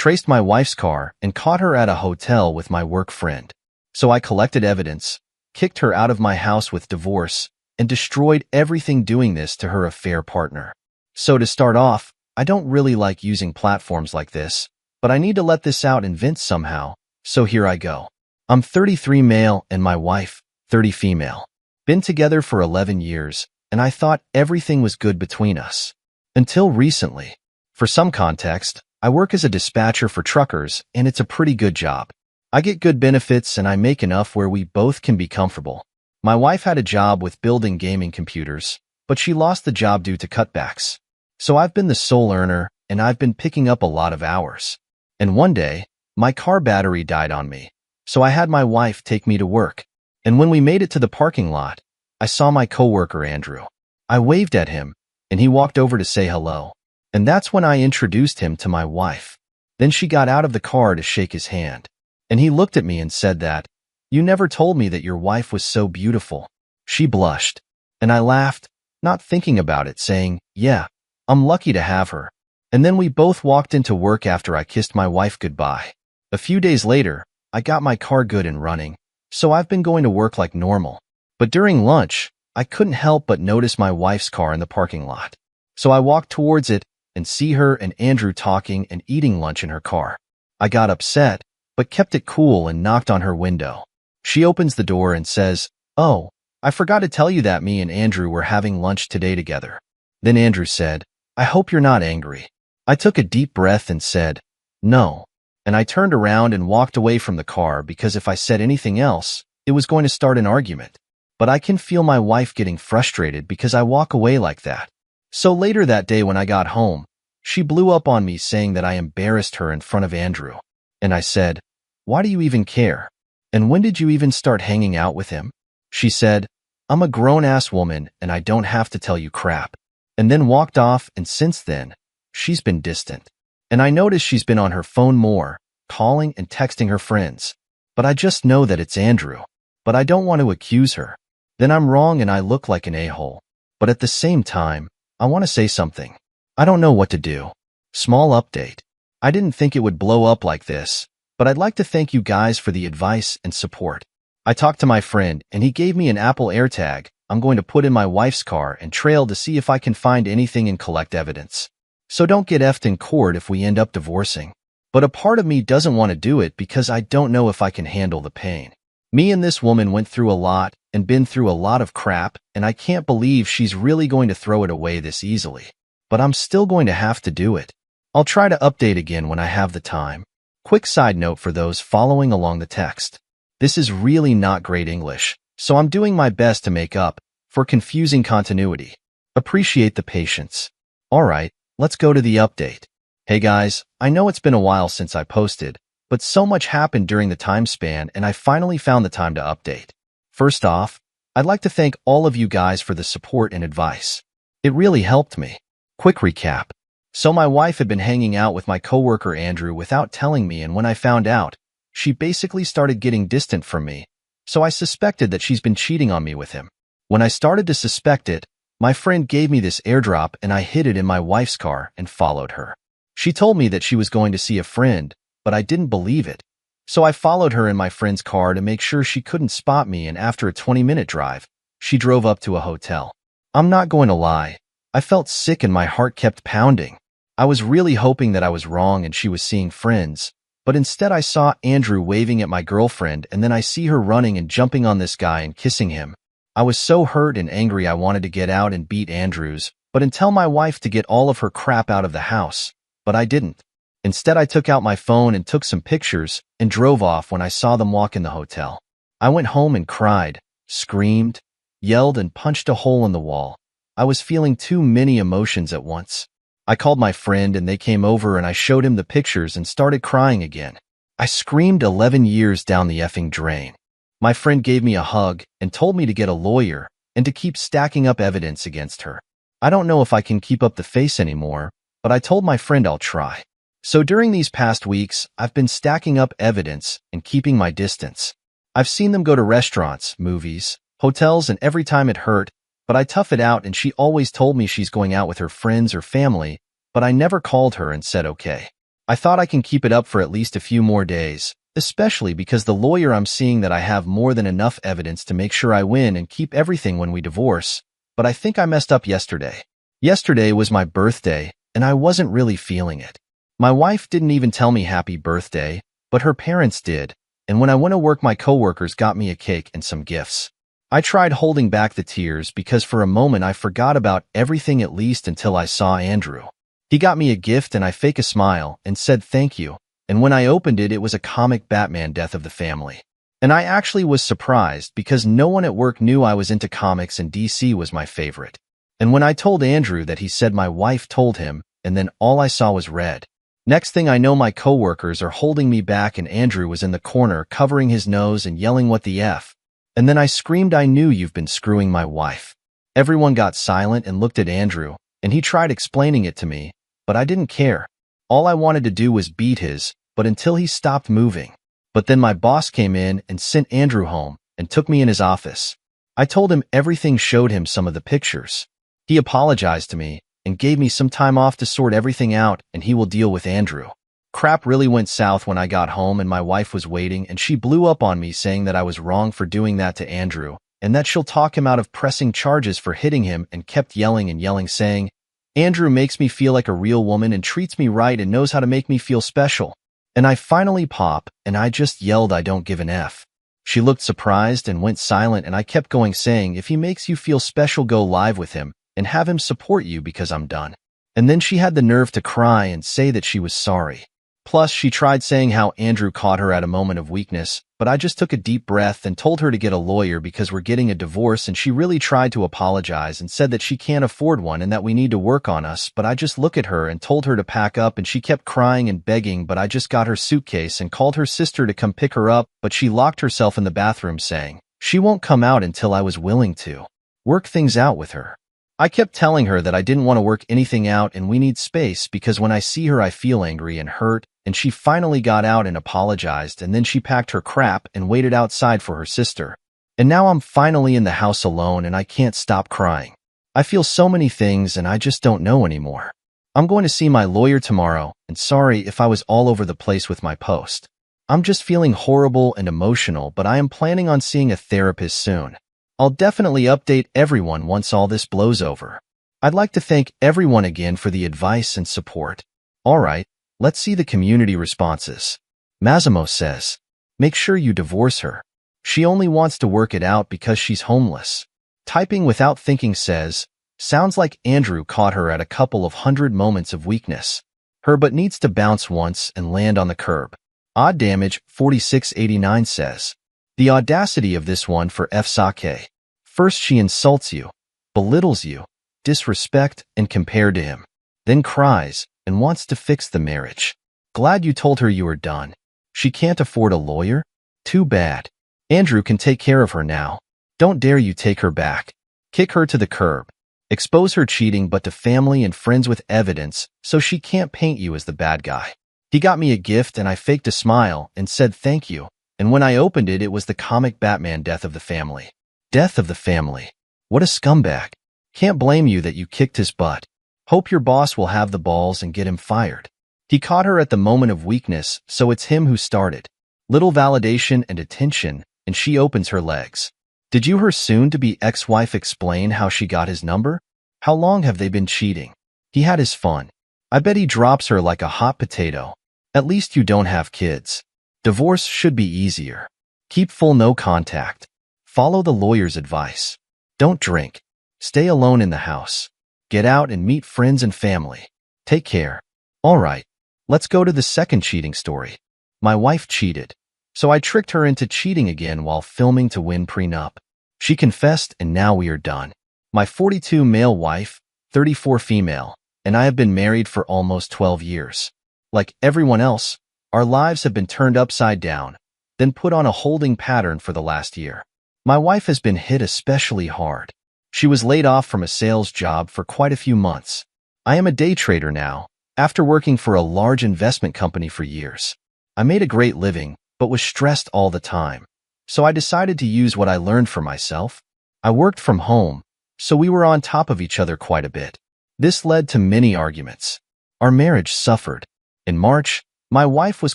traced my wife's car, and caught her at a hotel with my work friend. So I collected evidence, kicked her out of my house with divorce, and destroyed everything doing this to her affair partner. So to start off, I don't really like using platforms like this, but I need to let this out and vent somehow, so here I go. I'm 33 male and my wife, 30 female. Been together for 11 years, and I thought everything was good between us. Until recently. For some context, I work as a dispatcher for truckers, and it's a pretty good job. I get good benefits and I make enough where we both can be comfortable. My wife had a job with building gaming computers, but she lost the job due to cutbacks. So I've been the sole earner, and I've been picking up a lot of hours. And one day, my car battery died on me, so I had my wife take me to work. And when we made it to the parking lot, I saw my coworker Andrew. I waved at him, and he walked over to say hello. And that's when I introduced him to my wife. Then she got out of the car to shake his hand. And he looked at me and said that, "You never told me that your wife was so beautiful." She blushed. And I laughed, not thinking about it, saying, "Yeah, I'm lucky to have her." And then we both walked into work after I kissed my wife goodbye. A few days later, I got my car good and running, so I've been going to work like normal. But during lunch, I couldn't help but notice my wife's car in the parking lot. So I walked towards it and see her and Andrew talking and eating lunch in her car. I got upset, but kept it cool and knocked on her window. She opens the door and says, "Oh, I forgot to tell you that me and Andrew were having lunch today together." Then Andrew said, "I hope you're not angry." I took a deep breath and said, "No." And I turned around and walked away from the car because if I said anything else, it was going to start an argument. But I can feel my wife getting frustrated because I walk away like that. So later that day when I got home, she blew up on me saying that I embarrassed her in front of Andrew. And I said, "Why do you even care? And when did you even start hanging out with him?" She said, "I'm a grown-ass woman and I don't have to tell you crap." And then walked off, and since then, she's been distant. And I noticed she's been on her phone more, calling and texting her friends. But I just know that it's Andrew. But I don't want to accuse her. Then I'm wrong and I look like an a-hole. But at the same time, I want to say something. I don't know what to do. Small update. I didn't think it would blow up like this, but I'd like to thank you guys for the advice and support. I talked to my friend and he gave me an Apple AirTag I'm going to put in my wife's car and trail to see if I can find anything and collect evidence. So don't get effed in court if we end up divorcing. But a part of me doesn't want to do it because I don't know if I can handle the pain. Me and this woman went through a lot and been through a lot of crap, and I can't believe she's really going to throw it away this easily. But I'm still going to have to do it. I'll try to update again when I have the time. Quick side note for those following along the text. This is really not great English, so I'm doing my best to make up for confusing continuity. Appreciate the patience. Alright, let's go to the update. Hey guys, I know it's been a while since I posted, but so much happened during the time span and I finally found the time to update. First off, I'd like to thank all of you guys for the support and advice. It really helped me. Quick recap. So my wife had been hanging out with my coworker Andrew without telling me, and when I found out, she basically started getting distant from me, so I suspected that she's been cheating on me with him. When I started to suspect it, my friend gave me this airdrop and I hid it in my wife's car and followed her. She told me that she was going to see a friend, but I didn't believe it. So I followed her in my friend's car to make sure she couldn't spot me, and after a 20-minute drive, she drove up to a hotel. I'm not going to lie, I felt sick and my heart kept pounding. I was really hoping that I was wrong and she was seeing friends, but instead I saw Andrew waving at my girlfriend, and then I see her running and jumping on this guy and kissing him. I was so hurt and angry I wanted to get out and beat Andrews, but and tell my wife to get all of her crap out of the house, but I didn't. Instead, I took out my phone and took some pictures and drove off when I saw them walk in the hotel. I went home and cried, screamed, yelled, and punched a hole in the wall. I was feeling too many emotions at once. I called my friend and they came over and I showed him the pictures and started crying again. I screamed 11 years down the effing drain. My friend gave me a hug and told me to get a lawyer and to keep stacking up evidence against her. I don't know if I can keep up the face anymore, but I told my friend I'll try. So during these past weeks, I've been stacking up evidence and keeping my distance. I've seen them go to restaurants, movies, hotels, and every time it hurt, but I tough it out and she always told me she's going out with her friends or family, but I never called her and said okay. I thought I can keep it up for at least a few more days, especially because the lawyer I'm seeing that I have more than enough evidence to make sure I win and keep everything when we divorce, but I think I messed up yesterday. Yesterday was my birthday, and I wasn't really feeling it. My wife didn't even tell me happy birthday, but her parents did, and when I went to work my coworkers got me a cake and some gifts. I tried holding back the tears because for a moment I forgot about everything at least until I saw Andrew. He got me a gift and I faked a smile and said thank you, and when I opened it, it was a comic Batman Death of the Family. And I actually was surprised because no one at work knew I was into comics and DC was my favorite. And when I told Andrew that, he said my wife told him, and then all I saw was red. Next thing I know, my coworkers are holding me back and Andrew was in the corner covering his nose and yelling what the F. And then I screamed, I knew you've been screwing my wife. Everyone got silent and looked at Andrew, and he tried explaining it to me, but I didn't care. All I wanted to do was beat his, but until he stopped moving. But then my boss came in and sent Andrew home and took me in his office. I told him everything, showed him some of the pictures. He apologized to me and gave me some time off to sort everything out, and he will deal with Andrew. Crap really went south when I got home and my wife was waiting, and she blew up on me saying that I was wrong for doing that to Andrew and that she'll talk him out of pressing charges for hitting him, and kept yelling and yelling saying, Andrew makes me feel like a real woman and treats me right and knows how to make me feel special. And I finally pop, and I just yelled, I don't give an F. She looked surprised and went silent, and I kept going saying, if he makes you feel special, go live with him and have him support you because I'm done. And then she had the nerve to cry and say that she was sorry. Plus, she tried saying how Andrew caught her at a moment of weakness, but I just took a deep breath and told her to get a lawyer because we're getting a divorce, and she really tried to apologize and said that she can't afford one and that we need to work on us, but I just looked at her and told her to pack up, and she kept crying and begging, but I just got her suitcase and called her sister to come pick her up, but she locked herself in the bathroom saying she won't come out until I was willing to work things out with her. I kept telling her that I didn't want to work anything out and we need space because when I see her I feel angry and hurt, and she finally got out and apologized, and then she packed her crap and waited outside for her sister. And now I'm finally in the house alone and I can't stop crying. I feel so many things and I just don't know anymore. I'm going to see my lawyer tomorrow, and sorry if I was all over the place with my post. I'm just feeling horrible and emotional, but I am planning on seeing a therapist soon. I'll definitely update everyone once all this blows over. I'd like to thank everyone again for the advice and support. Alright, let's see the community responses. Massimo says, make sure you divorce her. She only wants to work it out because she's homeless. Typing without thinking says, sounds like Andrew caught her at a couple of hundred moments of weakness. Her butt needs to bounce once and land on the curb. Odd Damage 4689 says, the audacity of this one for F. Sake. First she insults you, belittles you, disrespect and compared to him, then cries and wants to fix the marriage. Glad you told her you were done. She can't afford a lawyer? Too bad. Andrew can take care of her now. Don't dare you take her back. Kick her to the curb. Expose her cheating but to family and friends with evidence so she can't paint you as the bad guy. He got me a gift and I faked a smile and said thank you. And when I opened it, it was the comic Batman Death of the Family. Death of the Family. What a scumbag. Can't blame you that you kicked his butt. Hope your boss will have the balls and get him fired. He caught her at the moment of weakness, so it's him who started. Little validation and attention, and she opens her legs. Did you her soon-to-be ex-wife explain how she got his number? How long have they been cheating? He had his fun. I bet he drops her like a hot potato. At least you don't have kids. Divorce should be easier. Keep full no contact. Follow the lawyer's advice. Don't drink. Stay alone in the house. Get out and meet friends and family. Take care. Alright, let's go to the second cheating story. My wife cheated, so I tricked her into cheating again while filming to win prenup. She confessed and now we are done. My 42 male wife, 34 female, and I have been married for almost 12 years. Like everyone else, our lives have been turned upside down, then put on a holding pattern for the last year. My wife has been hit especially hard. She was laid off from a sales job for quite a few months. I am a day trader now, after working for a large investment company for years. I made a great living, but was stressed all the time. So I decided to use what I learned for myself. I worked from home, so we were on top of each other quite a bit. This led to many arguments. Our marriage suffered. In March, My wife was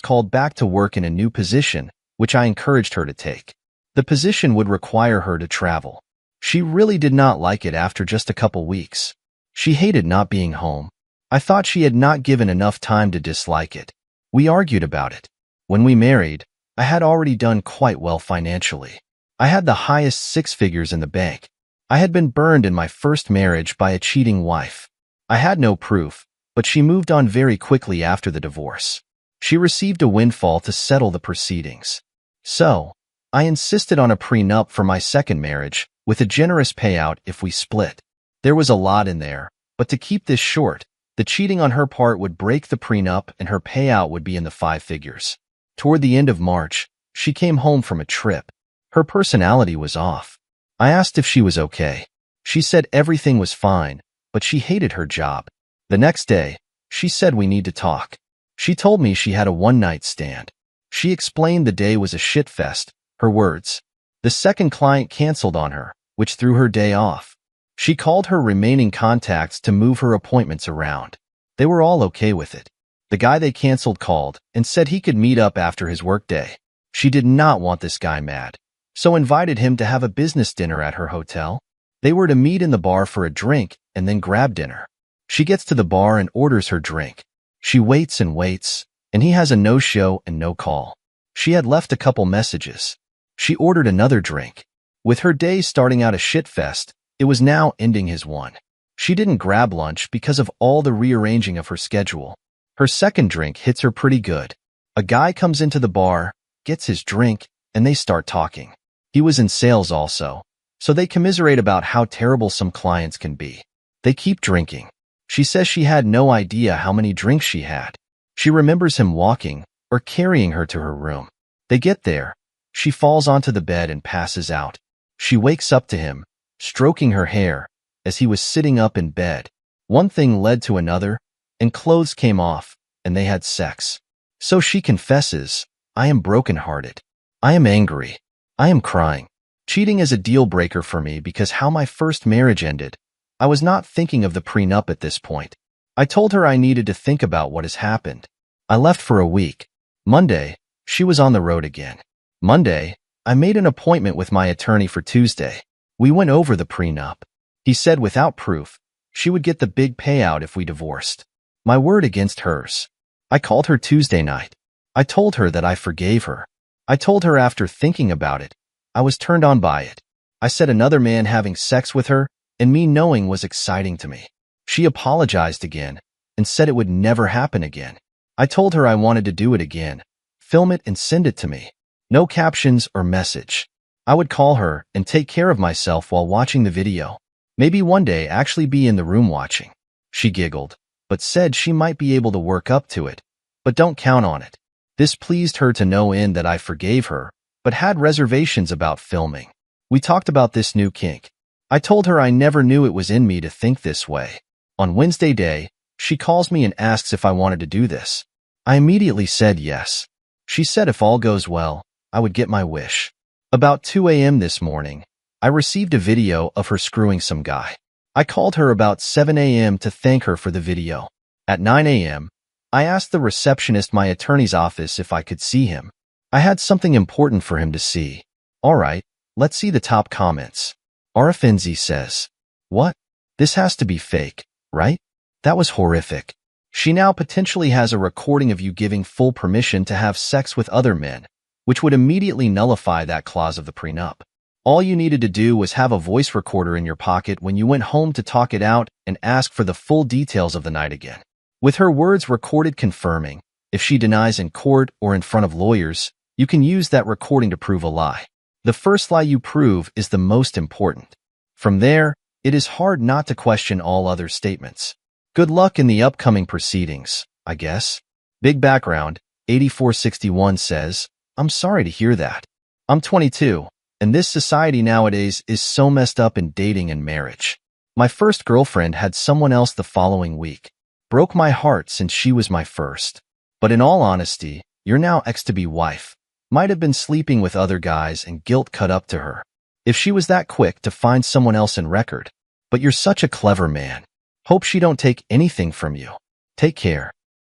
called back to work in a new position, which I encouraged her to take. The position would require her to travel. She really did not like it after just a couple weeks. She hated not being home. I thought she had not given enough time to dislike it. We argued about it. When we married, I had already done quite well financially. I had the highest six figures in the bank. I had been burned in my first marriage by a cheating wife. I had no proof, but she moved on very quickly after the divorce. She received a windfall to settle the proceedings. So, I insisted on a prenup for my second marriage, with a generous payout if we split. There was a lot in there, but to keep this short, the cheating on her part would break the prenup and her payout would be in the five figures. Toward the end of March, she came home from a trip. Her personality was off. I asked if she was okay. She said everything was fine, but she hated her job. The next day, she said we need to talk. She told me she had a one-night stand. She explained the day was a shitfest, her words. The second client canceled on her, which threw her day off. She called her remaining contacts to move her appointments around. They were all okay with it. The guy they canceled called and said he could meet up after his workday. She did not want this guy mad, so invited him to have a business dinner at her hotel. They were to meet in the bar for a drink and then grab dinner. She gets to the bar and orders her drink. She waits, and he has a no-show and no call. She had left a couple messages. She ordered another drink. With her day starting out a shitfest, it was now ending his one. She didn't grab lunch because of all the rearranging of her schedule. Her second drink hits her pretty good. A guy comes into the bar, gets his drink, and they start talking. He was in sales also, so they commiserate about how terrible some clients can be. They keep drinking. She says she had no idea how many drinks she had. She remembers him walking or carrying her to her room. They get there. She falls onto the bed and passes out. She wakes up to him, stroking her hair, as he was sitting up in bed. One thing led to another, and clothes came off, and they had sex. So she confesses, I am brokenhearted. I am angry. I am crying. Cheating is a deal breaker for me because how my first marriage ended. I was not thinking of the prenup at this point. I told her I needed to think about what has happened. I left for a week. Monday, she was on the road again. Monday, I made an appointment with my attorney for Tuesday. We went over the prenup. He said without proof, she would get the big payout if we divorced. My word against hers. I called her Tuesday night. I told her that I forgave her. I told her after thinking about it, I was turned on by it. I said another man having sex with her and me knowing was exciting to me. She apologized again and said it would never happen again. I told her I wanted to do it again, film it and send it to me. No captions or message. I would call her and take care of myself while watching the video. Maybe one day actually be in the room watching. She giggled, but said she might be able to work up to it, but don't count on it. This pleased her to no end that I forgave her, but had reservations about filming. We talked about this new kink. I told her I never knew it was in me to think this way. On Wednesday day, she calls me and asks if I wanted to do this. I immediately said yes. She said if all goes well, I would get my wish. About 2 a.m. this morning, I received a video of her screwing some guy. I called her about 7 a.m. to thank her for the video. At 9 a.m., I asked the receptionist my attorney's office if I could see him. I had something important for him to see. All right, let's see the top comments. Arafenzi says, "What? This has to be fake, right? That was horrific. She now potentially has a recording of you giving full permission to have sex with other men, which would immediately nullify that clause of the prenup. All you needed to do was have a voice recorder in your pocket when you went home to talk it out and ask for the full details of the night again. With her words recorded confirming, if she denies in court or in front of lawyers, you can use that recording to prove a lie. The first lie you prove is the most important. From there, it is hard not to question all other statements. Good luck in the upcoming proceedings, I guess." Big Background, 8461 says, "I'm sorry to hear that. I'm 22, and this society nowadays is so messed up in dating and marriage. My first girlfriend had someone else the following week. Broke my heart since she was my first. But in all honesty, your now ex-to-be wife might have been sleeping with other guys and guilt cut up to her. If she was that quick to find someone else in record. But you're such a clever man. Hope she don't take anything from you. Take care."